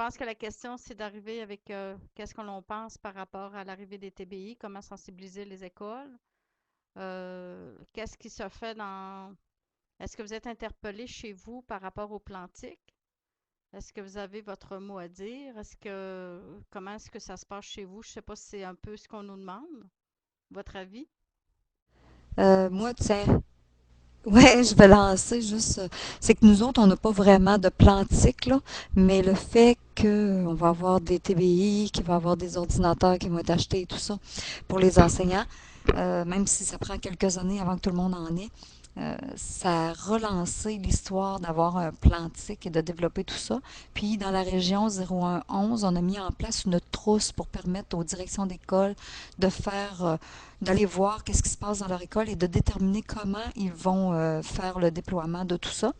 pense que la question, c'est d'arriver avec qu'est-ce que l'on pense par rapport à l'arrivée des TBI, comment sensibiliser les écoles, qu'est-ce qui se fait dans... Est-ce que vous êtes interpellé chez vous par rapport aux plantiques? Est-ce que vous avez votre mot à dire? Comment est-ce que ça se passe chez vous? Je ne sais pas si c'est un peu ce qu'on nous demande, votre avis. Moi, tiens, ouais, je vais lancer juste. C'est que nous autres, on n'a pas vraiment de plantique, là, mais le fait qu'on va avoir des TBI, qu'il va avoir des ordinateurs qui vont être achetés et tout ça pour les enseignants, même si ça prend quelques années avant que tout le monde en ait, ça a relancé l'histoire d'avoir un plantique et de développer tout ça. Puis, dans la région 0111, on a mis en place une trousse pour permettre aux directions d'école de faire d'aller voir qu'est-ce qui se passe dans leur école et de déterminer comment ils vont faire le déploiement de tout ça.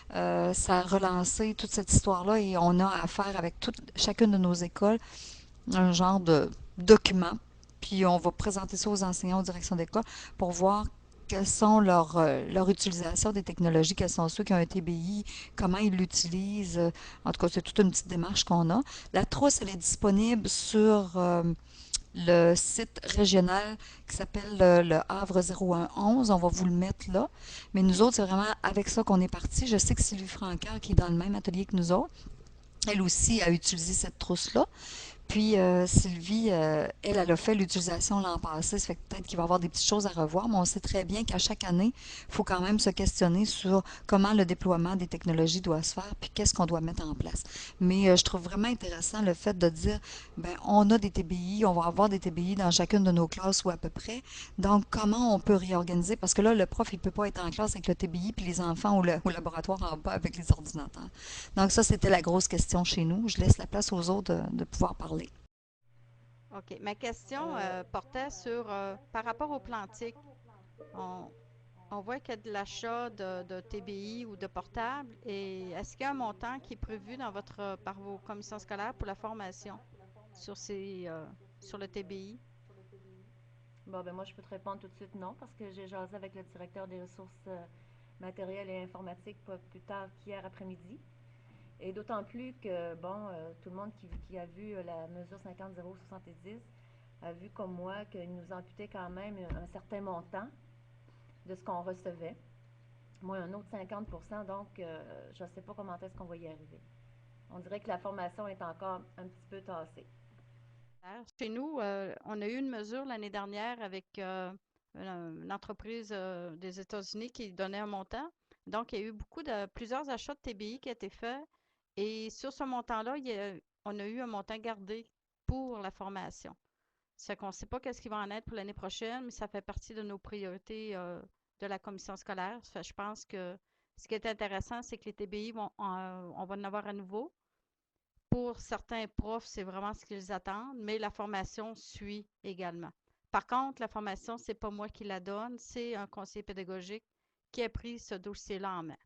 Ça a relancé toute cette histoire-là et on a à faire avec chacune de nos écoles un genre de document. Puis on va présenter ça aux enseignants, aux directions d'école pour voir quelles sont leur utilisation des technologies, quels sont ceux qui ont un TBI, comment ils l'utilisent. En tout cas, c'est toute une petite démarche qu'on a. La trousse, elle est disponible sur le site régional qui s'appelle le Havre 0111. On va vous le mettre là. Mais nous autres, c'est vraiment avec ça qu'on est parti. Je sais que Sylvie Francaire, qui est dans le même atelier que nous autres, elle aussi a utilisé cette trousse-là. Puis Sylvie, elle a fait l'utilisation l'an passé, ça fait que peut-être qu'il va y avoir des petites choses à revoir, mais on sait très bien qu'à chaque année, il faut quand même se questionner sur comment le déploiement des technologies doit se faire, puis qu'est-ce qu'on doit mettre en place. Mais je trouve vraiment intéressant le fait de dire, ben on a des TBI, on va avoir des TBI dans chacune de nos classes ou à peu près. Donc comment on peut réorganiser? Parce que là, le prof, il peut pas être en classe avec le TBI, puis les enfants au laboratoire en bas avec les ordinateurs. Donc ça, c'était la grosse question chez nous. Je laisse la place aux autres de pouvoir parler. OK. Ma question portait sur, par rapport aux plantiques, on, on voit qu'il y a de l'achat de TBI ou de portables. Et est-ce qu'il y a un montant qui est prévu dans par vos commissions scolaires pour la formation sur sur le TBI? Bon, ben moi, je peux te répondre tout de suite non, parce que j'ai jasé avec le directeur des ressources matérielles et informatiques pas plus tard qu'hier après-midi. Et d'autant plus que, bon, tout le monde qui a vu la mesure 50-0-70 a vu comme moi qu'il nous amputait quand même un certain montant de ce qu'on recevait. Moi, un autre 50%, donc je ne sais pas comment est-ce qu'on va y arriver. On dirait que la formation est encore un petit peu tassée. Chez nous, on a eu une mesure l'année dernière avec une entreprise des États-Unis qui donnait un montant. Donc, il y a eu plusieurs achats de TBI qui ont été faits. Et sur ce montant-là, on a eu un montant gardé pour la formation. Ça qu'on ne sait pas qu'est-ce qui va en être pour l'année prochaine, mais ça fait partie de nos priorités de la commission scolaire. Ça fait, je pense que ce qui est intéressant, c'est que les TBI on va en avoir à nouveau. Pour certains profs, c'est vraiment ce qu'ils attendent, mais la formation suit également. Par contre, la formation, c'est pas moi qui la donne, c'est un conseiller pédagogique qui a pris ce dossier-là en main.